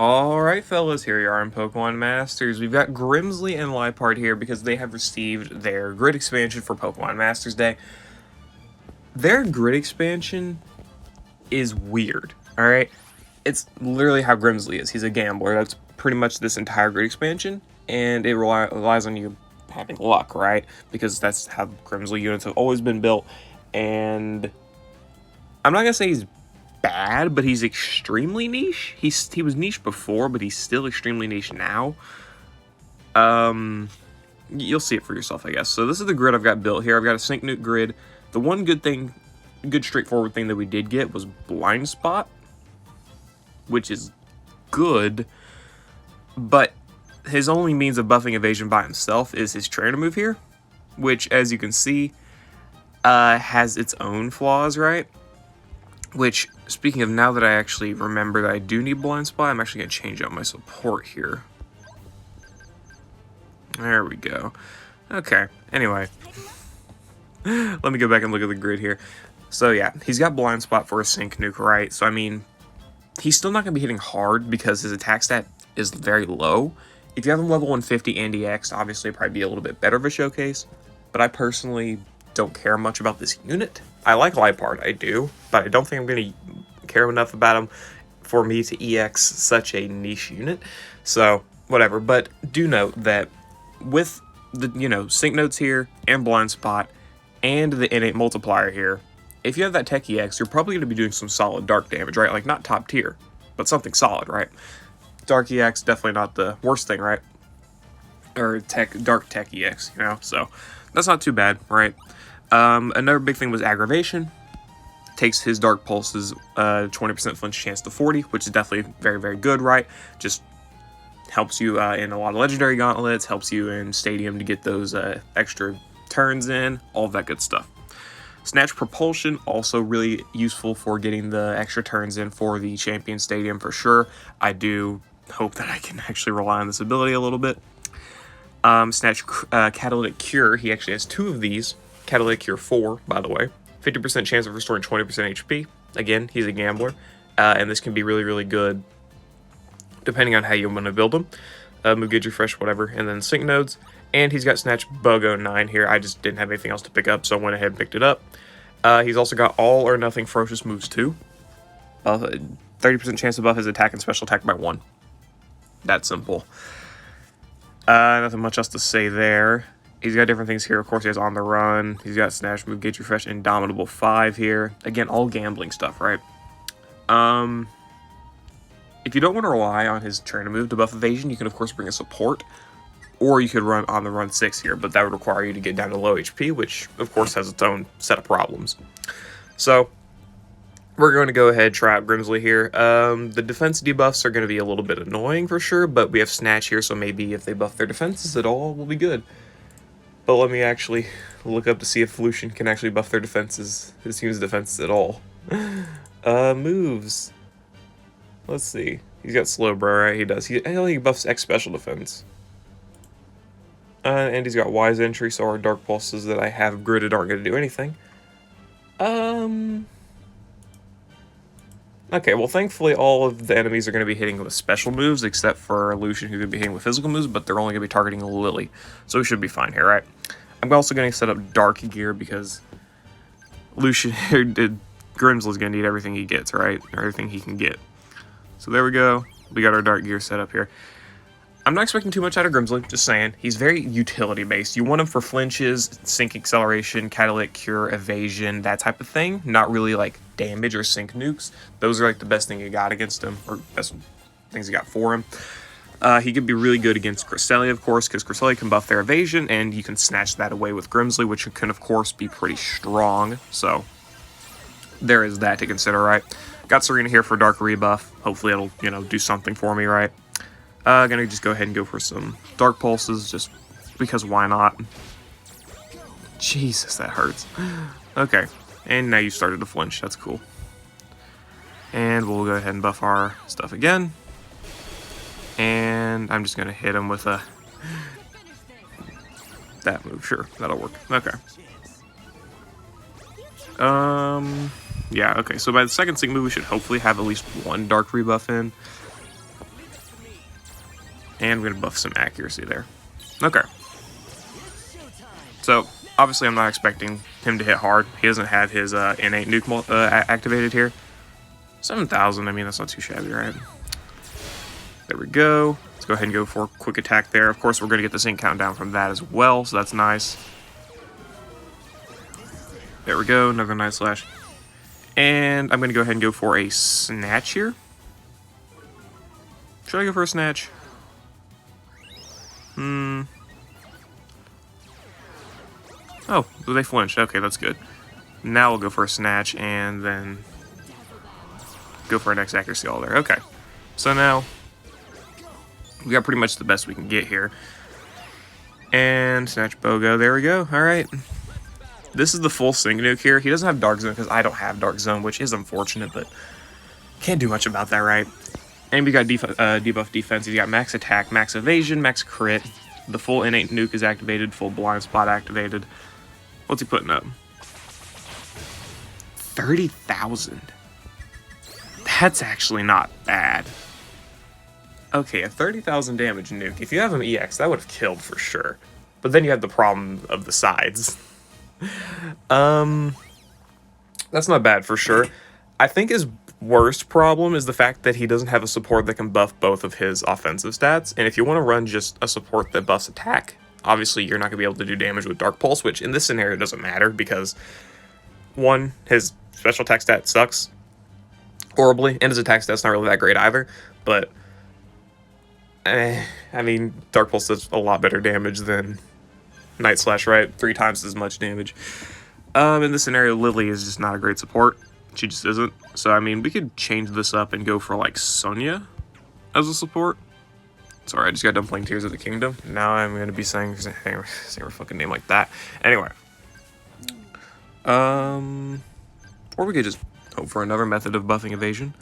Alright fellas, here you are in Pokemon Masters. We've got Grimsley and Liepard here because they have received their grid expansion for Pokemon Masters Day. Their grid expansion is weird, alright? It's literally how Grimsley is. He's a gambler. That's pretty much this entire grid expansion, and it relies on you having luck, right? Because that's how Grimsley units have always been built, and I'm not gonna say he's bad, but he's extremely niche. He was niche before, but he's still extremely niche now. You'll see it for yourself, I guess. So this is the grid I've got built here. I've got a Sync Nuke grid. The one good straightforward thing that we did get was Blind Spot, which is good, but his only means of buffing evasion by himself is his trainer move here, which, as you can see, has its own flaws, right? Which, speaking of, now that I actually remember that I do need Blind Spot, I'm actually going to change out my support here. There we go. Okay, anyway. Let me go back and look at the grid here. So yeah, he's got Blind Spot for a Sync Nuke, right? So I mean, he's still not going to be hitting hard because his attack stat is very low. If you have him level 150 and EX, obviously it'd probably be a little bit better of a showcase. But I personally don't care much about this unit. I like Liepard, I do, but I don't think I'm going to care enough about him for me to EX such a niche unit. So, whatever. But do note that with the, Sync Notes here, and Blind Spot, and the innate multiplier here, if you have that Tech EX, you're probably going to be doing some solid dark damage, right? Like, not top tier, but something solid, right? Dark EX, definitely not the worst thing, right? Or dark Tech EX, so that's not too bad, right? Another big thing was aggravation. Takes his Dark Pulse's 20% flinch chance to 40, which is definitely very, very good, right? Just helps you in a lot of Legendary Gauntlets, helps you in Stadium to get those extra turns in, all of that good stuff. Snatch Propulsion, also really useful for getting the extra turns in for the Champion Stadium for sure. I do hope that I can actually rely on this ability a little bit. Snatch Catalytic Cure, he actually has two of these. Catalytic Cure 4, by the way. 50% chance of restoring 20% HP. Again, he's a gambler. And this can be really, really good depending on how you want to build him. Move Gauge Refresh, whatever. And then Sync Nodes. And he's got Snatch Bug 09 here. I just didn't have anything else to pick up, so I went ahead and picked it up. He's also got All or Nothing Ferocious moves too. 30% chance to buff his attack and special attack by 1. That's simple. Nothing much else to say there. He's got different things here. Of course, he has On the Run. He's got Snatch, Move, Gauge Refresh, Indomitable 5 here. Again, all gambling stuff, right? If you don't want to rely on his trainer move to buff evasion, you can, of course, bring a support. Or you could run On the Run 6 here, but that would require you to get down to low HP, which, of course, has its own set of problems. So, we're going to go ahead and try out Grimsley here. The defense debuffs are going to be a little bit annoying for sure, but we have Snatch here, so maybe if they buff their defenses at all, we'll be good. But let me actually look up to see if Lucian can actually buff their defenses, his team's defenses at all. Moves. Let's see. He's got Slowbro, right? He does. I think he buffs X special defense. And he's got Wise Entry, so our Dark Pulses that I have gridded aren't going to do anything. Okay, well, thankfully all of the enemies are going to be hitting with special moves, except for Lucian, who could be hitting with physical moves, but they're only going to be targeting Lily. So we should be fine here, right? I'm also going to set up Dark Gear, because Lucian, Grimsley's going to need everything he gets, right? Or everything he can get. So there we go. We got our Dark Gear set up here. I'm not expecting too much out of Grimsley, just saying. He's very utility-based. You want him for flinches, sync acceleration, catalytic cure, evasion, that type of thing. Not really, like, damage or sync nukes. Those are, like, the best thing you got against him, or best things you got for him. He could be really good against Cresselia, of course, because Cresselia can buff their evasion, and you can snatch that away with Grimsley, which can, of course, be pretty strong. So, there is that to consider, right? Got Serena here for Dark Rebuff. Hopefully it'll, do something for me, right? Gonna just go ahead and go for some Dark Pulses, just because why not? Jesus, that hurts. Okay, and now you started to flinch, that's cool. And we'll go ahead and buff our stuff again. And I'm just gonna hit him with that move, sure, that'll work. Okay. Yeah, okay, so by the second sync move, we should hopefully have at least one Dark Rebuff in. And we're going to buff some accuracy there. Okay. So, obviously I'm not expecting him to hit hard. He doesn't have his innate nuke activated here. 7,000, I mean, that's not too shabby, right? There we go. Let's go ahead and go for a quick attack there. Of course, we're going to get the sync countdown from that as well, so that's nice. There we go, another nice slash. And I'm going to go ahead and go for a snatch here. Should I go for a snatch? Oh, they flinched. Okay, that's good. Now we'll go for a snatch and then go for an X accuracy all there. Okay. So now we got pretty much the best we can get here. And snatch BOGO. There we go. All right. This is the full sync nuke here. He doesn't have Dark Zone because I don't have Dark Zone, which is unfortunate, but can't do much about that, right? And we got debuff defense. He's got max attack, max evasion, max crit. The full innate nuke is activated, full blind spot activated. What's he putting up? 30,000. That's actually not bad. Okay, a 30,000 damage nuke. If you have an EX, that would have killed for sure. But then you have the problem of the sides. That's not bad for sure. I think his worst problem is the fact that he doesn't have a support that can buff both of his offensive stats. And if you want to run just a support that buffs attack, obviously you're not going to be able to do damage with Dark Pulse, which in this scenario doesn't matter because, one, his special attack stat sucks horribly, and his attack stat's not really that great either. But, I mean, Dark Pulse does a lot better damage than Night Slash, right? 3 times as much damage. In this scenario, Lily is just not a great support. She just isn't. So, I mean, we could change this up and go for, like, Sonya as a support. Sorry, I just got done playing Tears of the Kingdom. Now I'm going to be saying her fucking name like that. Anyway. Or we could just hope for another method of buffing evasion.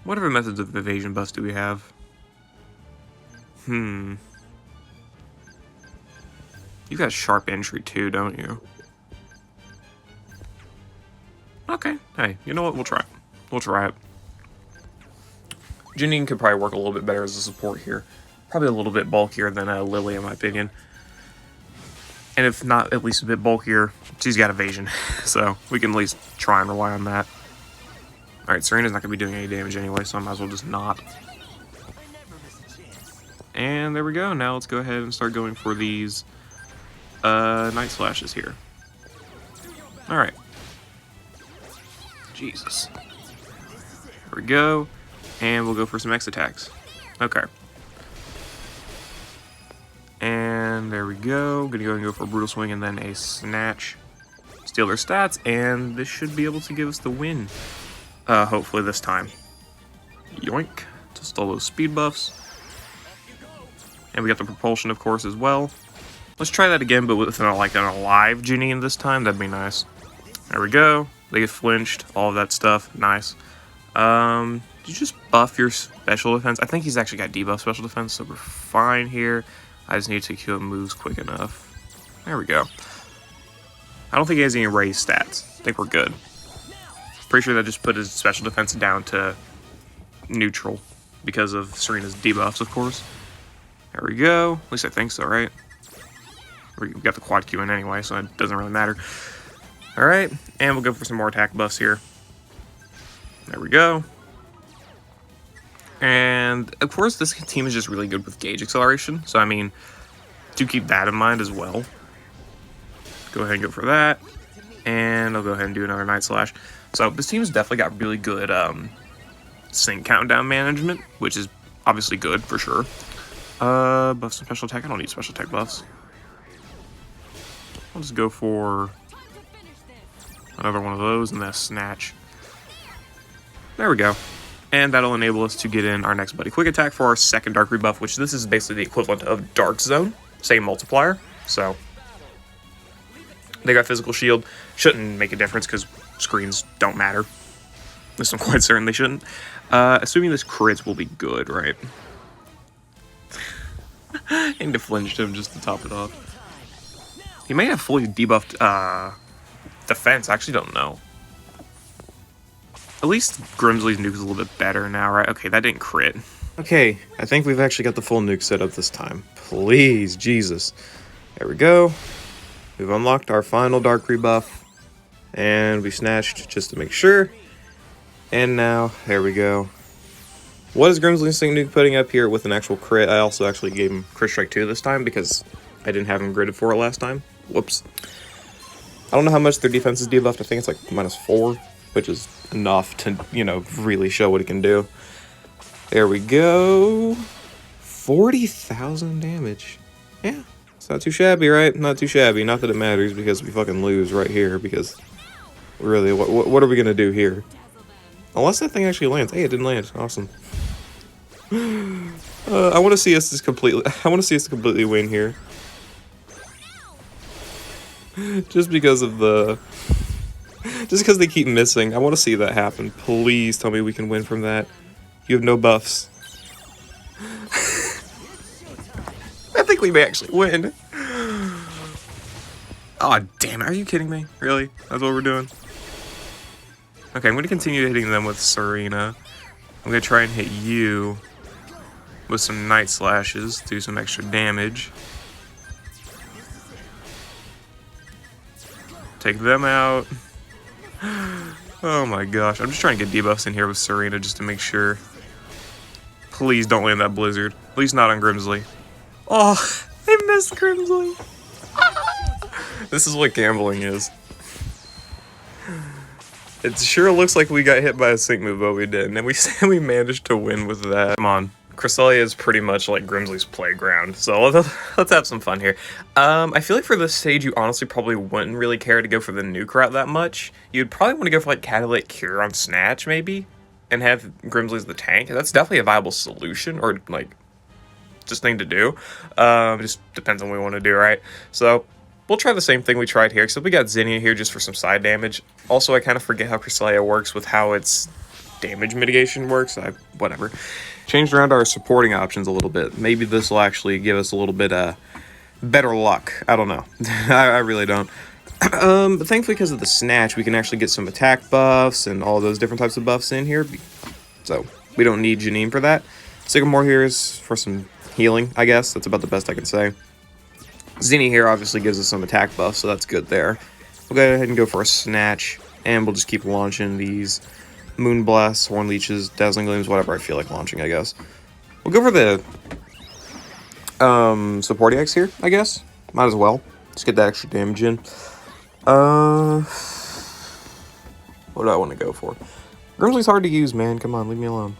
Whatever methods of evasion buffs do we have? You got sharp entry too, don't you? Okay, hey, you know what? We'll try it. We'll try it. Janine could probably work a little bit better as a support here. Probably a little bit bulkier than Lily, in my opinion. And if not, at least a bit bulkier, she's got evasion. So we can at least try and rely on that. Alright, Serena's not going to be doing any damage anyway, so I might as well just not. And there we go. Now let's go ahead and start going for these Night Slashes here. Alright. Jesus. There we go. And we'll go for some X attacks. Okay. And there we go. Gonna go and go for a Brutal Swing and then a Snatch. Steal their stats, and this should be able to give us the win. Hopefully this time. Yoink. Just all those speed buffs. And we got the propulsion, of course, as well. Let's try that again, but with like an alive Janine this time. That'd be nice. There we go. They get flinched. All of that stuff. Nice. Did you just buff your special defense? I think he's actually got debuff special defense, so we're fine here. I just need to queue moves quick enough. There we go. I don't think he has any raised stats. I think we're good. Pretty sure that just put his special defense down to neutral because of Serena's debuffs, of course. There we go. At least I think so, right? We got the quad Q in anyway, so it doesn't really matter. Alright, and we'll go for some more attack buffs here. There we go. And, of course, this team is just really good with gauge acceleration. So, I mean, do keep that in mind as well. Go ahead and go for that. And I'll go ahead and do another Night Slash. So, this team's definitely got really good sync countdown management, which is obviously good for sure. Buff some special attack. I don't need special attack buffs. I'll just go for another one of those and then a Snatch. There we go. And that'll enable us to get in our next Buddy Quick Attack for our second Dark rebuff, which this is basically the equivalent of Dark Zone. Same multiplier. So, they got Physical Shield. Shouldn't make a difference because screens don't matter. At least I'm quite certain they shouldn't. Assuming this crits will be good, right? And deflinched him just to top it off. He may have fully debuffed defense. I actually don't know. At least Grimsley's nuke is a little bit better now, right? Okay, that didn't crit. Okay, I think we've actually got the full nuke set up this time. Please, Jesus. There we go. We've unlocked our final dark rebuff. And we snatched just to make sure. And now, there we go. What is Grimsley Sync Nuke putting up here with an actual crit? I also actually gave him Crit Strike 2 this time because I didn't have him gridded for it last time. Whoops. I don't know how much their defense is debuffed. I think it's like -4, which is enough to, you know, really show what it can do. There we go. 40,000 damage. Yeah, it's not too shabby, right? Not too shabby. Not that it matters because we fucking lose right here because really, what are we going to do here? Unless that thing actually lands. Hey, it didn't land. Awesome. I want to see us just completely win here. Just because they keep missing. I want to see that happen. Please tell me we can win from that. You have no buffs. I think we may actually win. Oh, damn it. Are you kidding me? Really? That's what we're doing? Okay, I'm going to continue hitting them with Serena. I'm going to try and hit you with some Night Slashes, do some extra damage. Take them out. Oh my gosh. I'm just trying to get debuffs in here with Serena just to make sure. Please don't land that Blizzard. At least not on Grimsley. Oh, I missed Grimsley. This is what gambling is. It sure looks like we got hit by a sync move, but we didn't. And we managed to win with that. Come on. Cresselia is pretty much like Grimsley's playground, so let's have some fun here. I feel like for this stage, you honestly probably wouldn't really care to go for the nuke route that much. You'd probably want to go for like Catalytic Cure on Snatch, maybe, and have Grimsley as the tank. That's definitely a viable solution, or like, just thing to do. Just depends on what we want to do, right? So, we'll try the same thing we tried here, except we got Zinnia here just for some side damage. Also, I kind of forget how Cresselia works with how its damage mitigation works. Whatever. Changed around our supporting options a little bit. Maybe this will actually give us a little bit better luck. I don't know. I really don't. But thankfully, because of the Snatch, we can actually get some attack buffs and all those different types of buffs in here. So, we don't need Janine for that. Sycamore here is for some healing, I guess. That's about the best I can say. Zinni here obviously gives us some attack buffs, so that's good there. We'll go ahead and go for a Snatch, and we'll just keep launching these Moonblasts, Horn Leeches, Dazzling Gleams, whatever I feel like launching, I guess. We'll go for the Support EX here, I guess. Might as well. Just get that extra damage in. What do I want to go for? Grimsley's hard to use, man. Come on, leave me alone.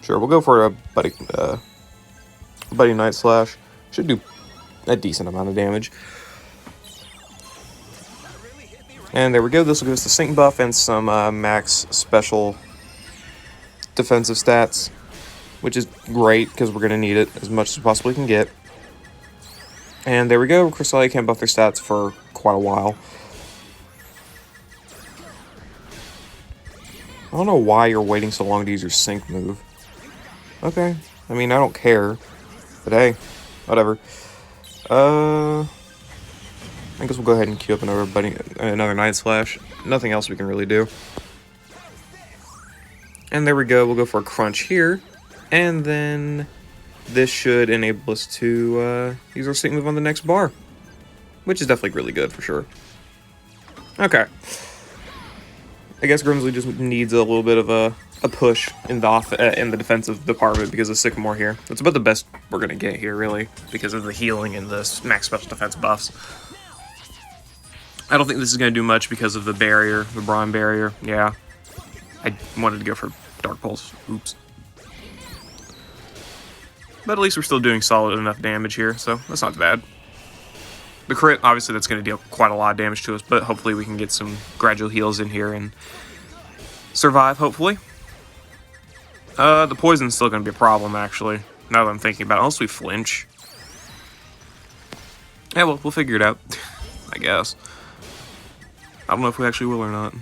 Sure, we'll go for a Buddy Night Slash. Should do a decent amount of damage. And there we go. This will give us the sync buff and some max special defensive stats, which is great because we're going to need it as much as we possibly can get. And there we go. Cresselia can't buff their stats for quite a while. I don't know why you're waiting so long to use your sync move. Okay. I mean, I don't care. But hey, whatever. I guess we'll go ahead and queue up another Night Slash. Nothing else we can really do. And there we go. We'll go for a Crunch here. And then this should enable us to use our sync move on the next bar. Which is definitely really good for sure. Okay. I guess Grimsley just needs a little bit of a push in the defensive department because of Sycamore here. That's about the best we're going to get here, really, because of the healing and the max special defense buffs. I don't think this is going to do much because of the barrier, the Brawn barrier. Yeah. I wanted to go for Dark Pulse. Oops. But at least we're still doing solid enough damage here, so that's not bad. The crit, obviously, that's going to deal quite a lot of damage to us, but hopefully we can get some gradual heals in here and survive, hopefully. The poison's still going to be a problem, actually, now that I'm thinking about it, unless we flinch. Yeah, well, we'll figure it out, I guess. I don't know if we actually will or not.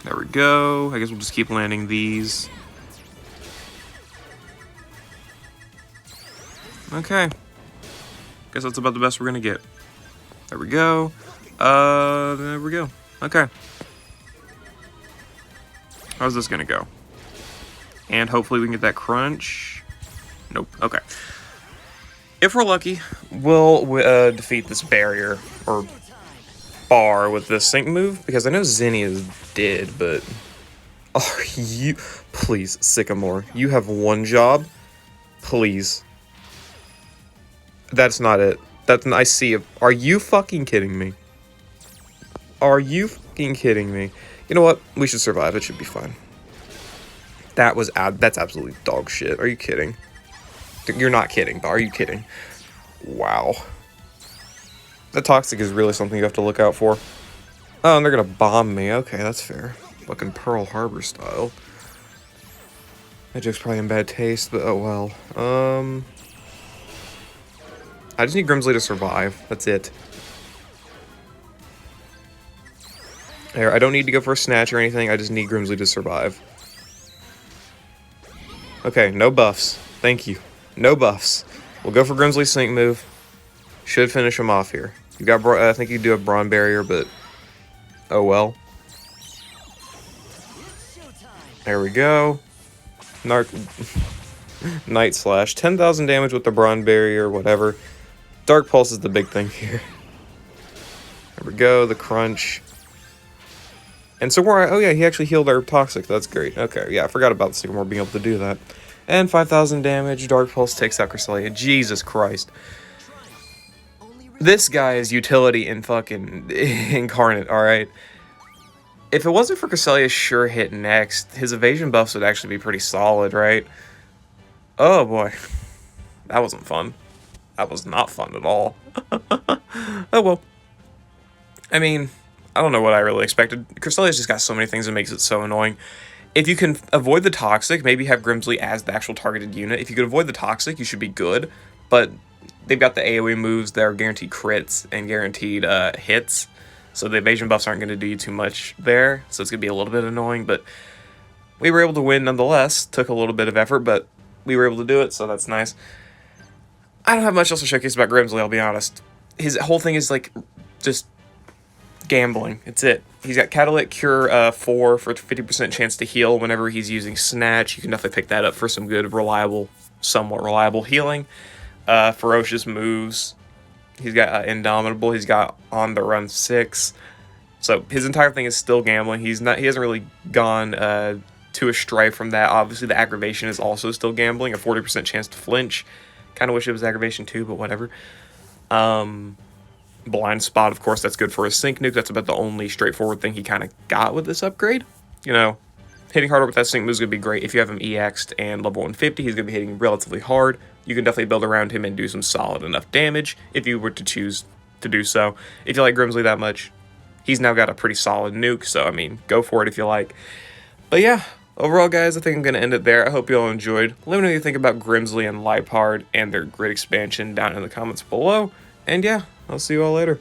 There we go. I guess we'll just keep landing these. Okay. Guess that's about the best we're gonna get. There we go. There we go. Okay. How's this gonna go? And hopefully we can get that crunch. Nope. Okay. If we're lucky, we'll defeat this barrier or bar with this sync move, because I know Zinnia's dead, but are you... Please, Sycamore, you have one job. Please. That's not it. I see it. Are you fucking kidding me? Are you fucking kidding me? You know what? We should survive. It should be fine. That's absolutely dog shit. Are you kidding? You're not kidding, but are you kidding? Wow. The toxic is really something you have to look out for. Oh, and they're gonna bomb me. Okay, that's fair. Fucking Pearl Harbor style. That joke's probably in bad taste, but oh well. I just need Grimsley to survive. That's it. There, I don't need to go for a snatch or anything. I just need Grimsley to survive. Okay, no buffs. Thank you. No buffs. We'll go for Grimsley's sync move. Should finish him off here. You got, I think you do a Brawn Barrier, but oh well. There we go. Night Slash. 10,000 damage with the Brawn Barrier, whatever. Dark Pulse is the big thing here. There we go, the crunch. And Sycamore, oh yeah, he actually healed our Toxic. That's great. Okay, yeah, I forgot about Sycamore being able to do that. And 5,000 damage. Dark Pulse takes out Cresselia. Jesus Christ. This guy is utility in fucking incarnate, alright? If it wasn't for Cresselia's sure hit next, his evasion buffs would actually be pretty solid, right? Oh boy. That wasn't fun. That was not fun at all. Oh well. I mean, I don't know what I really expected. Cresselia's just got so many things that makes it so annoying. If you can avoid the Toxic, maybe have Grimsley as the actual targeted unit. If you could avoid the Toxic, you should be good. But they've got the AoE moves that are guaranteed crits and guaranteed hits. So the evasion buffs aren't going to do you too much there. So it's going to be a little bit annoying. But we were able to win nonetheless. Took a little bit of effort, but we were able to do it. So that's nice. I don't have much else to showcase about Grimsley, I'll be honest. His whole thing is like just gambling. It's it. He's got Catalytic Cure 4 for 50% chance to heal whenever he's using Snatch. You can definitely pick that up for some good, reliable, somewhat reliable healing. Ferocious moves. He's got Indomitable. He's got On the Run 6. So his entire thing is still gambling. He hasn't really gone too astray from that. Obviously, the aggravation is also still gambling. A 40% chance to flinch. Kind of wish it was aggravation too, but whatever. Blind Spot, of course, that's good for his sync nuke. That's about the only straightforward thing he kind of got with this upgrade. You know, hitting harder with that sync move is going to be great. If you have him EX'd and level 150, he's going to be hitting relatively hard. You can definitely build around him and do some solid enough damage if you were to choose to do so. If you like Grimsley that much, he's now got a pretty solid nuke, so, I mean, go for it if you like. But yeah, overall, guys, I think I'm going to end it there. I hope you all enjoyed. Let me know what you think about Grimsley and Liepard and their grid expansion down in the comments below. And yeah, I'll see you all later.